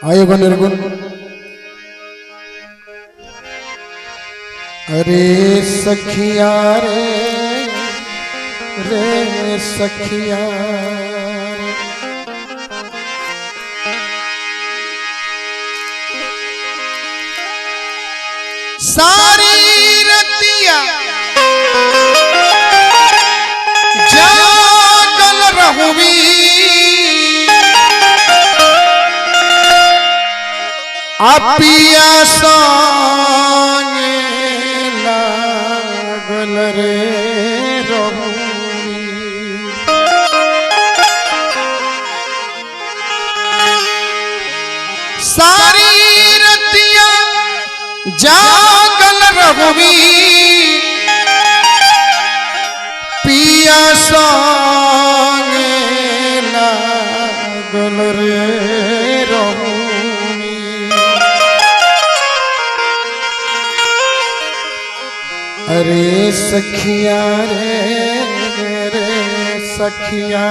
आयो गो निर्गुण। अरे सखिया रे सखिया सारी रतिया जागल रहुवी आपिया संगे लागल रे रहुवी। सारी रतिया जागल रहुवी पिया संगे लागल रे रहुवी। अरे सखिया रे सखिया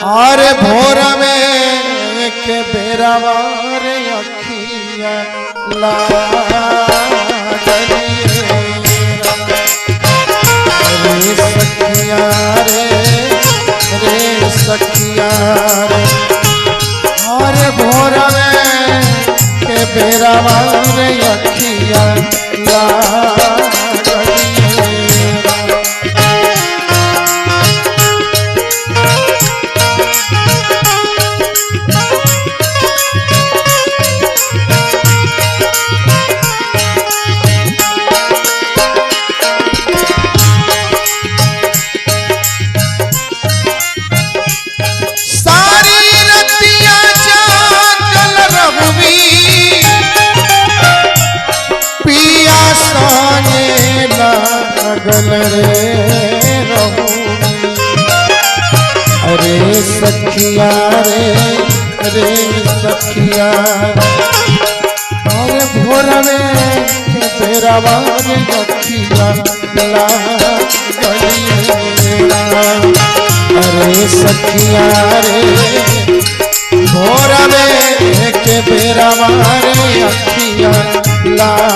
अरे भोर में के बेरावार अखिया लागली रे सखिया रे सखिया अरे भोर में के बेरावार अखिया लागली। लागल रे रहुवी। अरे सखिया रे सखिया अरे भोर में बेरावार अखिया लागली। अरे सखिया रे भोर में के बेरावार अखिया लागली।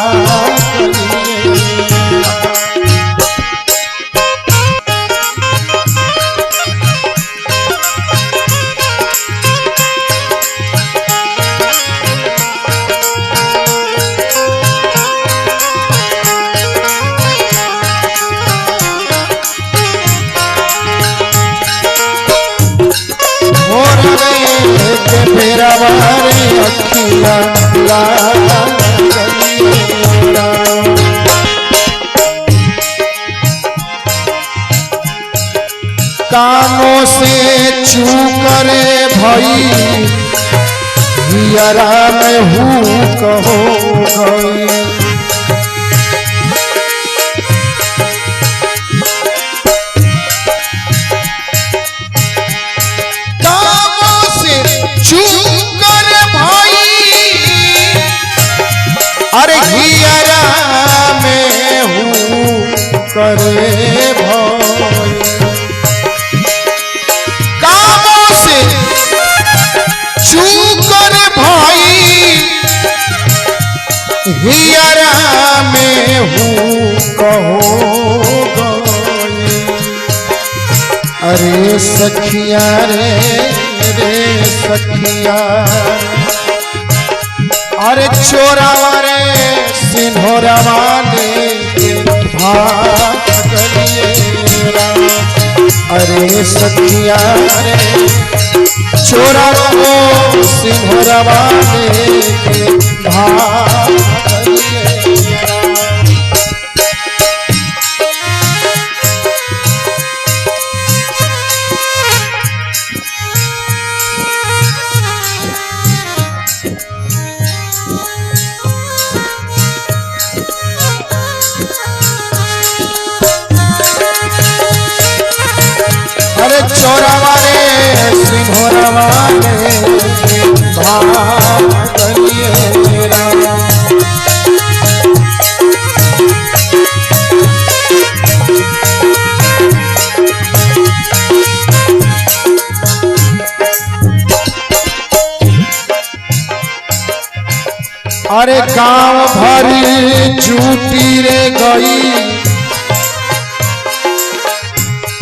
बेरावार अखिया लागली। कानों से चू करे भई हियरा में हूँ कहो गई। अरे हियरा में हूँ करे भई कामों से चू करे भई हियरा में हूँ कहो गई। अरे सखिया रे सखिया अरे चोरावा रे सिंहोरावा ने भागलिए। अरे सखिया रे चोरावा सिंहोरावा ने भागलिए। अरे चोरावा रे सिंहोरावा ने भागलिए रामा। अरे गांव भर झूठी रे गई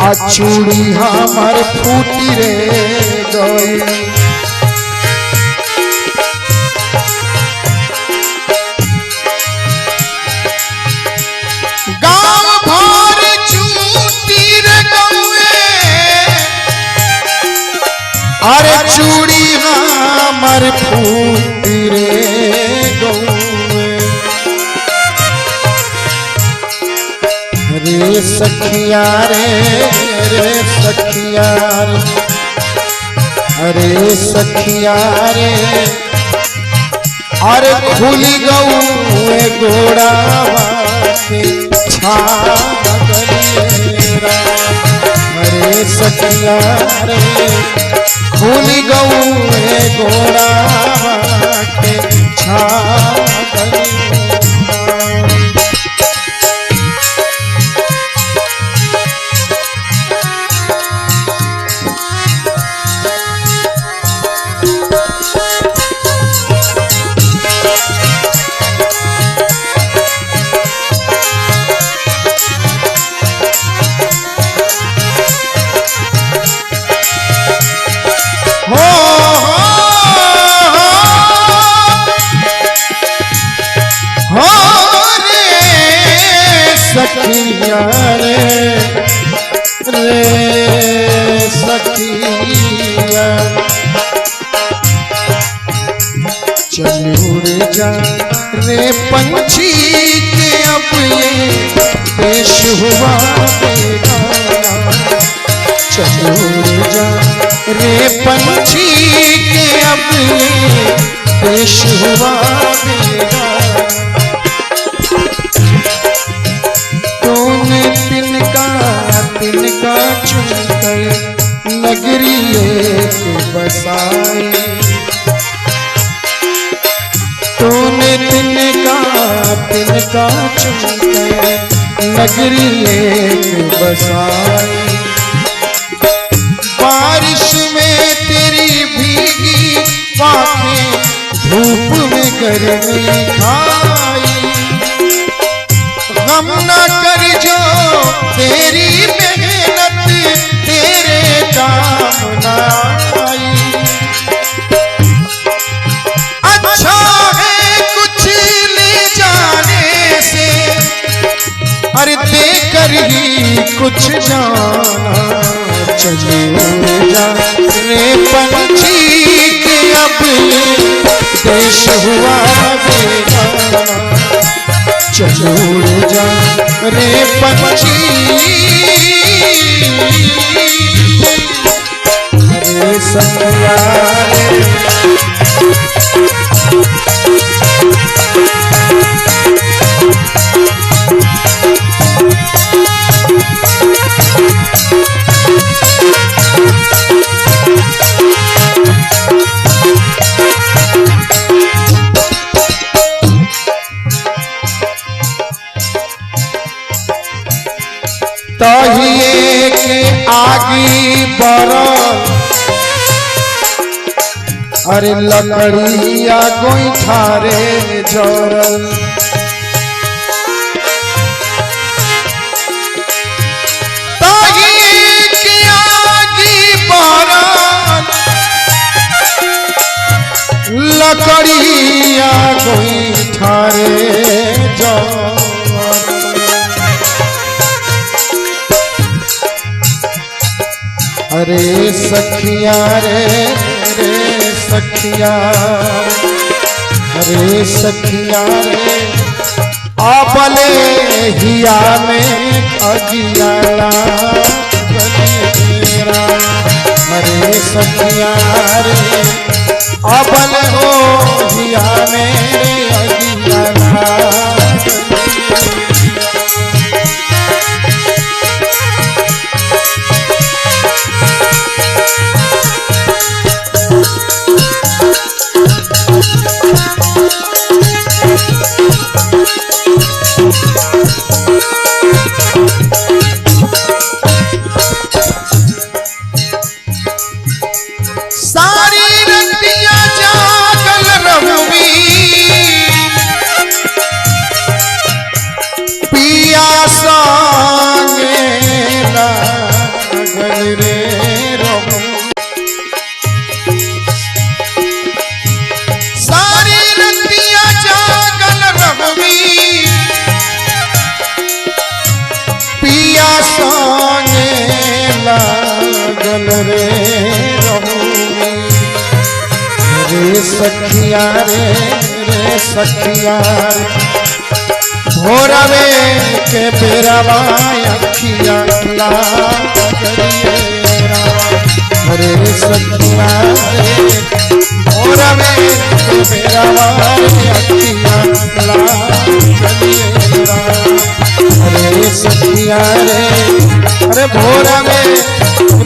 आ चूड़ी हमर फूटी रे गई। गांव भर झूठी रे गई अरे चूड़ी हमर फूटी रे रे सखिया रे सखिया रे अरे सखिया रे अरे खुल गऊ गोड़ा अरे सखिया रे खुल गऊ गोड़ा छा सखिया रे सखिया चलूर जा रे पंछी के अब ये पेश हुआ बेगाना। चलूर जा रे पंछी के अब ये पेश हुआ बेगाना। तिनका चुनकर नगरी एक बसाई तूने तिनका चुनकर नगरी एक बसाई। बारिश में तेरी भीगी पाखें धूप में गर्मी खाई। गम न कर जो तेरी मेहनत तेरे काम न आई। अच्छा है कुछ ले जाने से अरे देकर ही कुछ जाना। चलूर जा रे पंछी के अब देश हुआ बेगाना। चलूर जा रे पंछी रे सखिया तहिए के आगी बरल अरे लकड़िया गोईठा रे जरल। तहिए के आगी बरल लकड़िया गोईठा रे जरल। अरे सखिया रे सखिया अरे सखिया रे आपले हिया में अगियाला अरे सखिया रे आपल हो हिया में अगियाला। सारी रतियां जागल रहूंगी संगे लागल रे रहू। सारी रतिया जागल रहवी पिया संगे लागल रे रहू। रे सखिया रे सखिया भोरवे के बेरवा अखिया लागल रे सखिया रे भोरवे के बेरवा अखिया लागल रे सखिया रे अरे भोरवे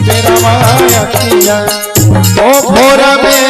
बेरवा अखिया ओ भोरवे